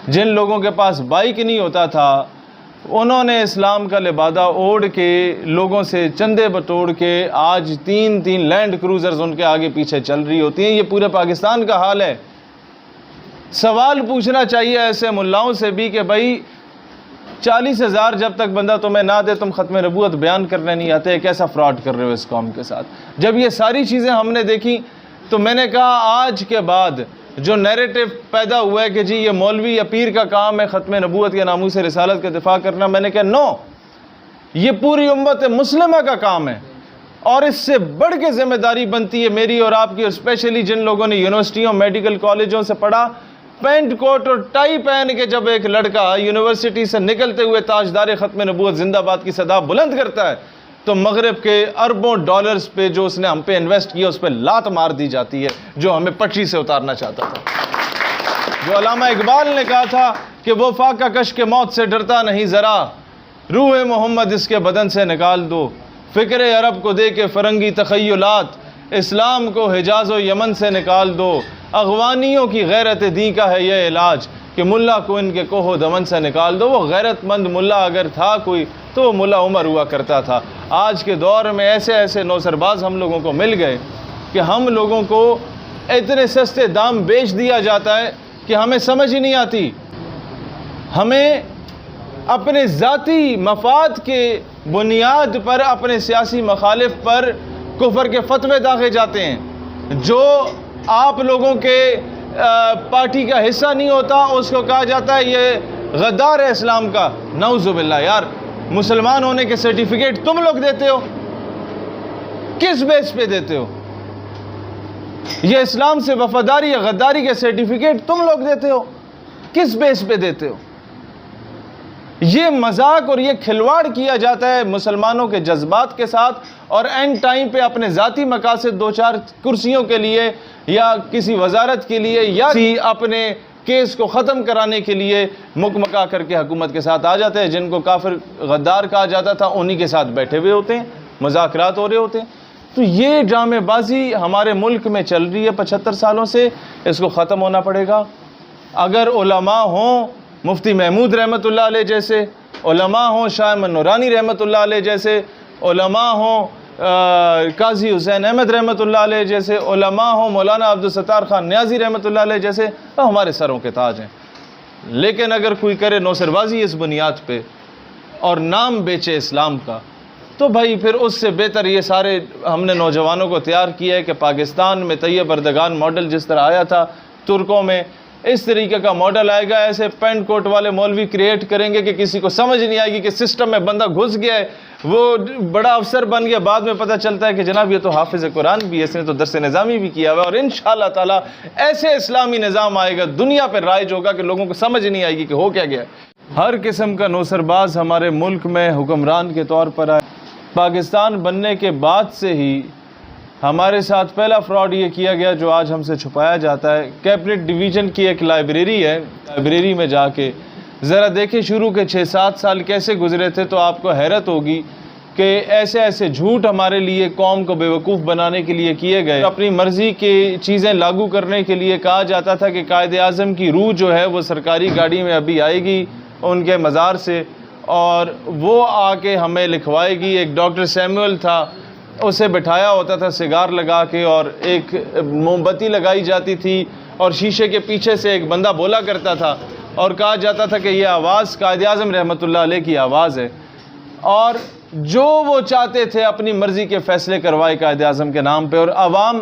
जिन लोगों के पास बाइक नहीं होता था, उन्होंने इस्लाम का लिबादा ओढ़ के लोगों से चंदे बटोर के आज 3-3 लैंड क्रूज़र्स उनके आगे पीछे चल रही होती हैं। ये पूरे पाकिस्तान का हाल है। सवाल पूछना चाहिए ऐसे मुल्लाओं से भी कि भाई 40,000 जब तक बंदा तुम्हें ना दे तुम ख़त्म नबूवत बयान करने नहीं आते, कैसा फ्रॉड कर रहे हो इस कौम के साथ। जब ये सारी चीज़ें हमने देखी तो मैंने कहा आज के बाद जो नैरेटिव पैदा हुआ है कि जी ये मौलवी या पीर का काम है ख़त्म नबूवत या नामूस रिसालत का दिफा करना, मैंने कहा नो, ये पूरी उम्मत मुस्लिमा का काम है और इससे बढ़ के ज़िम्मेदारी बनती है मेरी और आपकी, और स्पेशली जिन लोगों ने यूनिवर्सिटियों मेडिकल कॉलेजों से पढ़ा। पैंट कोट और टाई पहन के जब एक लड़का यूनिवर्सिटी से निकलते हुए ताजदार ख़त्म नबूवत जिंदाबाद की सदा बुलंद करता है तो मगरब के अरबों डॉलर्स पे जो उसने हम पे इन्वेस्ट किया उस पर लात मार दी जाती है, जो हमें पटरी से उतारना चाहता था। जो अल्लामा इकबाल ने कहा था कि वो फाका कश के मौत से डरता नहीं ज़रा, रूह मोहम्मद इसके बदन से निकाल दो, फ़िक्र अरब को दे के फ़रंगी तख़य्युलात, इस्लाम को हिजाज़ व यमन से निकाल दो, अगवानियों की गैरत दी का है यह इलाज कि मुल्ला को इनके कोहो दमन से निकाल दो। वो गैरतमंद मुल्ला अगर था कोई तो वो मुल्ला उमर हुआ करता था। आज के दौर में ऐसे ऐसे नौसरबाज हम लोगों को मिल गए कि हम लोगों को इतने सस्ते दाम बेच दिया जाता है कि हमें समझ ही नहीं आती। हमें अपने ज़ाती मफाद के बुनियाद पर अपने सियासी मखालिफ पर कुफर के फतवे दागे जाते हैं। जो आप लोगों के पार्टी का हिस्सा नहीं होता उसको कहा जाता है ये गद्दार है इस्लाम का। नऊज़ुबिल्लाह। यार, मुसलमान होने के सर्टिफिकेट तुम लोग देते हो, किस बेस पे देते हो? ये इस्लाम से वफादारी या गद्दारी के सर्टिफिकेट तुम लोग देते हो, किस बेस पे देते हो? ये मजाक और ये खिलवाड़ किया जाता है मुसलमानों के जज्बात के साथ और एंड टाइम पे अपने ज़ाती मकासद 2-4 कुर्सियों के लिए या किसी वजारत के लिए या अपने केस को ख़त्म कराने के लिए मुकमका करके हुकूमत के साथ आ जाते हैं। जिनको काफिर गद्दार कहा जाता था उन्हीं के साथ बैठे हुए होते हैं, मुज़ाकरात हो रहे होते हैं। तो ये ड्रामेबाजी हमारे मुल्क में चल रही है 75 सालों से, इसको ख़त्म होना पड़ेगा। अगर उलमा हों मुफ्ती महमूद रहमतुल्लाह अलैह जैसे, उलमा हों शाह नूरानी रहमतुल्लाह अलैह जैसे, उलमा हों काजी हुसैन अहमद रहमतुल्लाह अलैह जैसे, उलमा हों मौलाना अब्दुल सत्तार खान न्याजी रहमतुल्लाह अलैह जैसे, तो हमारे सरों के ताज हैं। लेकिन अगर कोई करे नौसरबाजी इस बुनियाद पे और नाम बेचे इस्लाम का, तो भाई फिर उससे बेहतर ये सारे हमने नौजवानों को तैयार किया है कि पाकिस्तान में तैयब अर्दगान मॉडल जिस तरह आया था तुर्कों में, इस तरीके का मॉडल आएगा। ऐसे पेंट कोट वाले मौलवी क्रिएट करेंगे कि किसी को समझ नहीं आएगी कि सिस्टम में बंदा घुस गया है, वो बड़ा अफसर बन गया। बाद में पता चलता है कि जनाब ये तो हाफिज़ कुरान भी है, इसने तो दर्स निज़ामी भी किया हुआ है। और इंशाअल्लाह ताला ऐसे इस्लामी निज़ाम आएगा, दुनिया पर राइज होगा कि लोगों को समझ नहीं आएगी कि हो क्या गया। हर किस्म का नौसरबाज हमारे मुल्क में हुक्मरान के तौर पर आए। पाकिस्तान बनने के बाद से ही हमारे साथ पहला फ्रॉड ये किया गया जो आज हमसे छुपाया जाता है। कैबिनेट डिवीज़न की एक लाइब्रेरी है, लाइब्रेरी में जाके ज़रा देखें शुरू के 6-7 साल कैसे गुजरे थे, तो आपको हैरत होगी कि ऐसे ऐसे झूठ हमारे लिए कौम को बेवकूफ़ बनाने के लिए किए गए। अपनी मर्ज़ी की चीज़ें लागू करने के लिए कहा जाता था कि कायदे आज़म की रूह जो है वो सरकारी गाड़ी में अभी आएगी उनके मज़ार से और वो आके हमें लिखवाएगी। एक डॉक्टर सैमुअल था, उसे बिठाया होता था सिगार लगा के और एक मोमबत्ती लगाई जाती थी और शीशे के पीछे से एक बंदा बोला करता था और कहा जाता था कि यह आवाज़ कायदे आज़म रहमतुल्लाह अलैह की आवाज़ है। और जो वो चाहते थे अपनी मर्ज़ी के फ़ैसले करवाए कायदे आज़म के नाम पे, और आवाम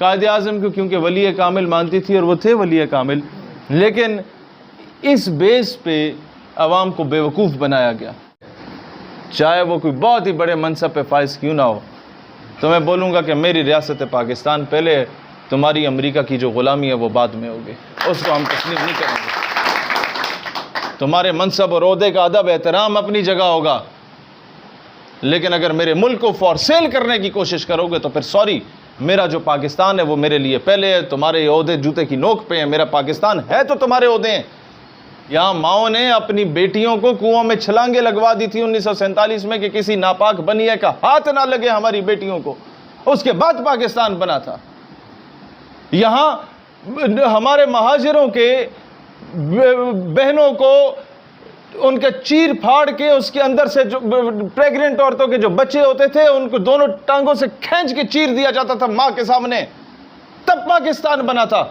कायदे आज़म को क्योंकि वली कामिल मानती थी और वो थे वली कामिल, लेकिन इस बेस पे आवाम को बेवकूफ़ बनाया गया। चाहे वो कोई बहुत ही बड़े मनसब पे फाइज क्यों ना हो, तो मैं बोलूँगा कि मेरी रियासत पाकिस्तान पहले है, तुम्हारी अमेरिका की जो ग़ुलामी है वो बाद में होगी, उसको हम तस्लीम नहीं करेंगे। तुम्हारे मनसब और ओहदे का अदब एहतराम अपनी जगह होगा, लेकिन अगर मेरे मुल्क को फॉर सेल करने की कोशिश करोगे तो फिर सॉरी, मेरा जो पाकिस्तान है वो मेरे लिए पहले है। तुम्हारे ओहदे जूते की नोक पे हैं, मेरा पाकिस्तान है तो तुम्हारे ओहदे हैं। यहाँ माओ ने अपनी बेटियों को कुओं में छलांगे लगवा दी थी 1947 में कि किसी नापाक बनिया का हाथ ना लगे हमारी बेटियों को, उसके बाद पाकिस्तान बना था। यहाँ हमारे महाजिरों के बहनों को उनके चीर फाड़ के उसके अंदर से जो प्रेग्नेंट औरतों के जो बच्चे होते थे उनको दोनों टांगों से खींच के चीर दिया जाता था मां के सामने, तब पाकिस्तान बना था।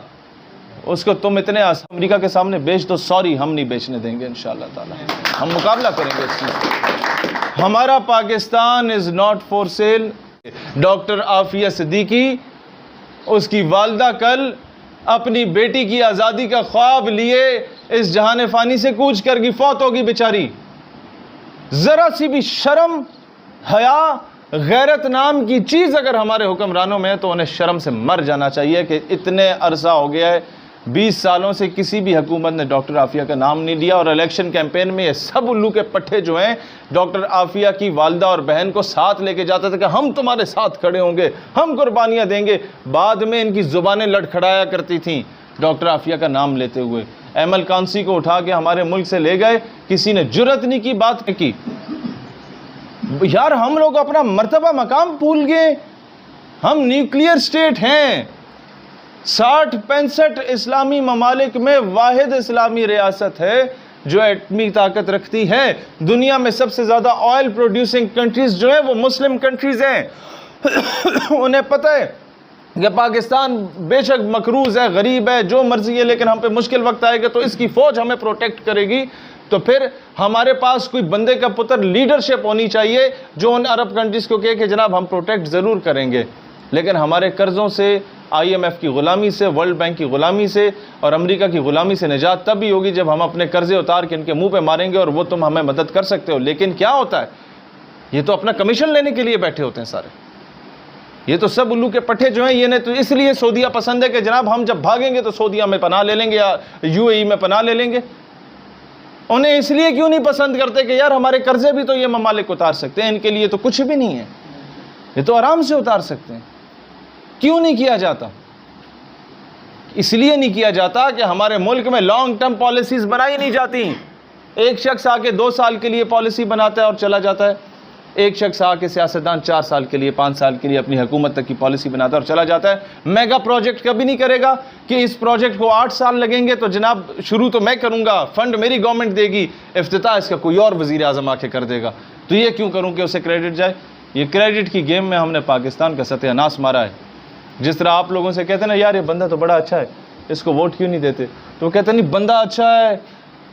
उसको तुम इतने अमेरिका के सामने बेच दो, सॉरी हम नहीं बेचने देंगे इंशाअल्लाह ताला, हम मुकाबला करेंगे इस चीज़ का। हमारा Pakistan is not for sale. Doctor Aafia Siddiqui, उसकी वालदा कल अपनी बेटी की आज़ादी का ख्वाब लिए इस जहान फ़ानी से कूच कर गई, फौत होगी बेचारी। ज़रा सी भी शर्म, हया, गैरत नाम की चीज़ अगर हमारे हुक्मरानों में है तो उन्हें शर्म से मर जाना चाहिए कि इतने अरसा हो गया है, 20 सालों से किसी भी हुकूमत ने डॉक्टर आफिया का नाम नहीं लिया। और इलेक्शन कैंपेन में ये सब उल्लू के पट्टे जो हैं डॉक्टर आफिया की वालदा और बहन को साथ लेके जाते थे कि हम तुम्हारे साथ खड़े होंगे, हम कुर्बानियाँ देंगे। बाद में इनकी ज़ुबानें लड़खड़ाया करती थीं डॉक्टर आफिया का नाम लेते हुए। एमल कांसी को उठा के हमारे मुल्क से ले गए, किसी ने जुर्रत नहीं की बात की। यार हम लोग अपना मर्तबा मकाम भूल गए। हम न्यूक्लियर स्टेट हैं, 60-65 इस्लामी ममालिक में वाहिद इस्लामी रियासत है जो एटमी ताकत रखती है। दुनिया में सबसे ज़्यादा ऑयल प्रोड्यूसिंग कंट्रीज़ जो है वो मुस्लिम कंट्रीज़ हैं। उन्हें पता है कि पाकिस्तान बेशक मकरूज़ है, गरीब है, जो मर्जी है, लेकिन हम पे मुश्किल वक्त आएगा तो इसकी फ़ौज हमें प्रोटेक्ट करेगी। तो फिर हमारे पास कोई बंदे का पुत्र लीडरशिप होनी चाहिए जो उन अरब कंट्रीज़ को कहे कि जनाब हम प्रोटेक्ट ज़रूर करेंगे। लेकिन हमारे कर्ज़ों से, IMF की ग़ुलामी से, वर्ल्ड बैंक की ग़ुलामी से और अमेरिका की ग़ुलामी से निजात तब भी होगी जब हम अपने कर्ज़े उतार के इनके मुंह पे मारेंगे और वो तुम हमें मदद कर सकते हो। लेकिन क्या होता है, ये तो अपना कमीशन लेने के लिए बैठे होते हैं सारे। ये तो सब उल्लू के पट्टे जो हैं, ये ने तो इसलिए सऊदीया पसंद है कि जनाब हम जब भागेंगे तो सऊदीया में पनाह ले लेंगे या UAE में पनाह ले लेंगे। उन्हें इसलिए क्यों नहीं पसंद करते कि यार हमारे कर्जे भी तो ये ममालिक उतार सकते हैं, इनके लिए तो कुछ भी नहीं है, ये तो आराम से उतार सकते हैं। क्यों नहीं किया जाता? इसलिए नहीं किया जाता कि हमारे मुल्क में लॉन्ग टर्म पॉलिसीज बनाई नहीं जाती। एक शख्स आके 2 साल के लिए पॉलिसी बनाता है और चला जाता है, एक शख्स आके सियासतदान 4 साल के लिए, 5 साल के लिए अपनी हुकूमत तक की पॉलिसी बनाता है और चला जाता है। मेगा प्रोजेक्ट कभी नहीं करेगा कि इस प्रोजेक्ट को 8 साल लगेंगे तो जनाब शुरू तो मैं करूँगा, फंड मेरी गवर्नमेंट देगी, इफ्तिताह इसका कोई और वज़ीर आज़म आके कर देगा, तो ये क्यों करूँ कि उसे क्रेडिट जाए। ये क्रेडिट की गेम में हमने पाकिस्तान का सत्यानाश मारा है। जिस तरह आप लोगों से कहते हैं ना, यार ये बंदा तो बड़ा अच्छा है, इसको वोट क्यों नहीं देते, तो कहते नहीं बंदा अच्छा है,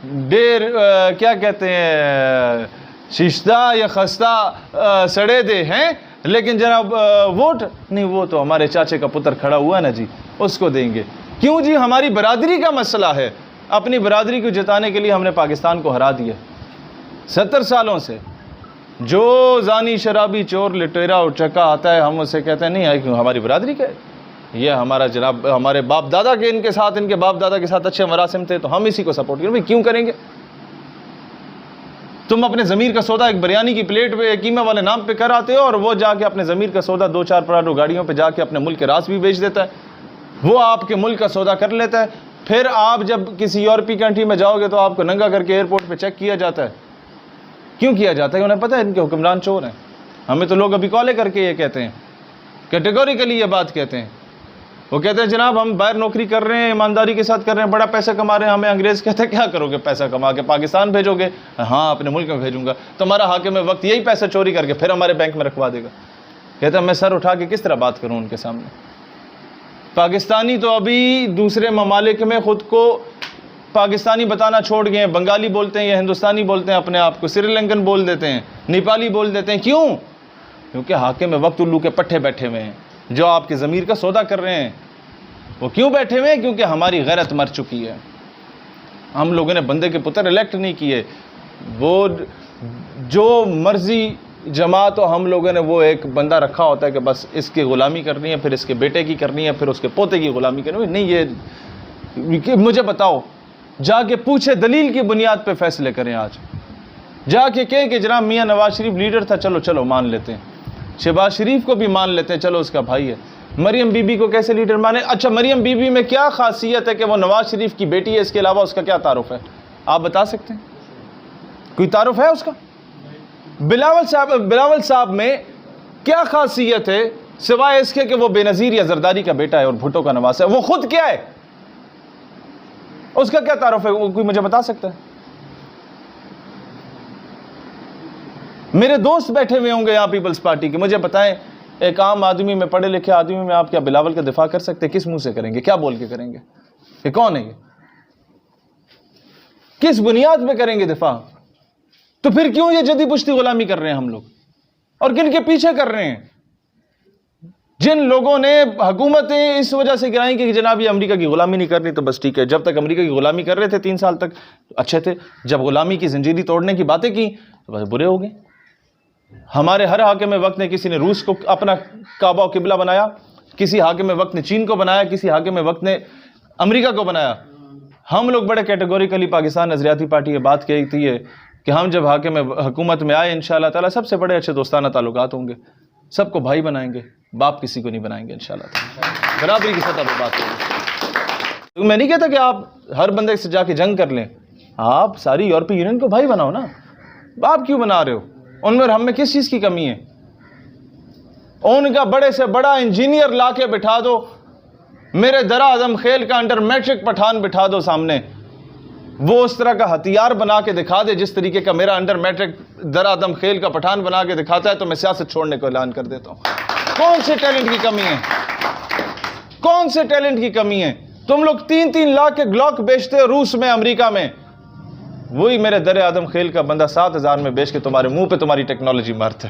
क्या कहते हैं, शिश्ता या खस्ता सड़े दे हैं, लेकिन जनाब वोट नहीं, वो तो हमारे चाचे का पुत्र खड़ा हुआ ना जी, उसको देंगे। क्यों जी? हमारी बरादरी का मसला है। अपनी बरादरी को जिताने के लिए हमने पाकिस्तान को हरा दिया। 70 सालों से जो जानी शराबी चोर लुटेरा और चक्का आता है, हम उससे कहते हैं नहीं है, क्यों? हमारी बरादरी का है, ये हमारा जनाब हमारे बाप दादा के इनके साथ, इनके बाप दादा के साथ अच्छे मरासिम थे तो हम इसी को सपोर्ट करें। भाई क्यों करेंगे? तुम अपने ज़मीर का सौदा एक बिरयानी की प्लेट पे कीमा वाले नाम पे कर आते हो और वो जाके अपने ज़मीर का सौदा 2-4 पराडो गाड़ियों पे जाके अपने मुल्क के रास भी बेच देता है, वो आपके मुल्क का सौदा कर लेता है। फिर आप जब किसी यूरोपीय कंट्री में जाओगे तो आपको नंगा करके एयरपोर्ट पे चेक किया जाता है। क्यों किया जाता है? उन्हें पता है इनके हुक्मरान चोर हैं। हमें तो लोग अभी कॉले करके ये कहते हैं, कैटेगोरिकली ये बात कहते हैं। वो कहते हैं जनाब हम बाहर नौकरी कर रहे हैं, ईमानदारी के साथ कर रहे हैं, बड़ा पैसा कमा रहे हैं। हमें अंग्रेज़ कहते हैं क्या करोगे पैसा कमा के, पाकिस्तान भेजोगे? हाँ अपने मुल्क में भेजूंगा। तुम्हारा हाकिम वक्त यही पैसा चोरी करके फिर हमारे बैंक में रखवा देगा। कहते हैं मैं सर उठा के किस तरह बात करूँ उनके सामने। पाकिस्तानी तो अभी दूसरे ममालिक में ख़ुद को पाकिस्तानी बताना छोड़ गए हैं, बंगाली बोलते हैं या हिंदुस्तानी बोलते हैं, अपने आप को श्रीलंकन बोल देते हैं, नेपाली बोल देते हैं। क्यों? क्योंकि हाकिम वक्त उल्लू के पट्टे बैठे हुए हैं जो आपके ज़मीर का सौदा कर रहे हैं। वो क्यों बैठे हुए हैं? क्योंकि हमारी गैरत मर चुकी है। हम लोगों ने बंदे के पुत्र इलेक्ट नहीं किए, वो जो मर्जी जमात हो हम लोगों ने वो एक बंदा रखा होता है कि बस इसकी ग़ुलामी करनी है, फिर इसके बेटे की करनी है, फिर उसके पोते की ग़ुलामी करनी है। नहीं, ये मुझे बताओ, जाके पूछे, दलील की बुनियाद पे फैसले करें। आज जाके कहे कि जनाब मियाँ नवाज शरीफ लीडर था, चलो चलो मान लेते हैं, शहबाज शरीफ को भी मान लेते हैं, चलो उसका भाई है। मरियम बीबी को कैसे लीडर माने? अच्छा मरियम बीबी में क्या खासियत है कि वो नवाज शरीफ की बेटी है, इसके अलावा उसका क्या तारुफ है? आप बता सकते हैं? कोई तारुफ है उसका? बिलावल साहब में क्या खासियत है सिवाय इसके कि वो बेनज़ीर या जरदारी का बेटा है और भुट्टो का नवास है? वो खुद क्या है? उसका क्या तारुफ है, वो कोई मुझे बता सकता है? मेरे दोस्त बैठे हुए होंगे यहाँ पीपल्स पार्टी के, मुझे बताएं, एक आम आदमी में, पढ़े लिखे आदमी में आप क्या बिलावल का दिफा कर सकते? किस मुंह से करेंगे? क्या बोल के करेंगे? ये कौन है? ये किस बुनियाद पे करेंगे दिफा? तो फिर क्यों ये जदी पुश्ती गुलामी कर रहे हैं हम लोग, और किन के पीछे कर रहे हैं? जिन लोगों ने हुकूमतें इस वजह से गिराई कि जनाब ये अमेरिका की गुलामी नहीं करनी, तो बस ठीक है, जब तक अमेरिका की गुलामी कर रहे थे 3 साल तक अच्छे थे, जब गुलामी की जंजीरी तोड़ने की बातें की तो बस बुरे हो गए। हमारे हर हाकिम वक्त ने, किसी ने रूस को अपना काबा किबला बनाया, किसी हाकिम वक्त ने चीन को बनाया, किसी हाकिम वक्त ने अमेरिका को बनाया। हम लोग बड़े कैटेगोरिकली पाकिस्तान नजरियाती पार्टी की बात कहती है कि हम जब हाकिम हुकूमत में आए इंशाअल्लाह ताला सबसे बड़े अच्छे दोस्ताना ताल्लुकात होंगे, सबको भाई बनाएंगे, बाप किसी को नहीं बनाएंगे इंशाअल्लाह ताला, बराबरी की सतह पर बात होगी। तो मैं नहीं कहता कि आप हर बंदे से जाके जंग कर लें, आप सारी यूरोपीय यूनियन को भाई बनाओ ना, बाप क्यों बना रहे हो? उनमें हम में किस चीज़ की कमी है? उनका बड़े से बड़ा इंजीनियर ला के बिठा दो, मेरे दरा आजम खेल का अंडर मैट्रिक पठान बिठा दो सामने, वो उस तरह का हथियार बना के दिखा दे जिस तरीके का मेरा अंडर मैट्रिक दरा आजम खेल का पठान बना के दिखाता है, तो मैं सियासत छोड़ने को ऐलान कर देता हूँ। कौन से टैलेंट की कमी है? कौन से टैलेंट की कमी है? तुम लोग 3-3 लाख के ग्लॉक बेचते हो रूस में, अमेरिका में, वही मेरे दर आदम खेल का बंदा 7,000 में बेच के तुम्हारे मुंह पे तुम्हारी टेक्नोलॉजी मारता है।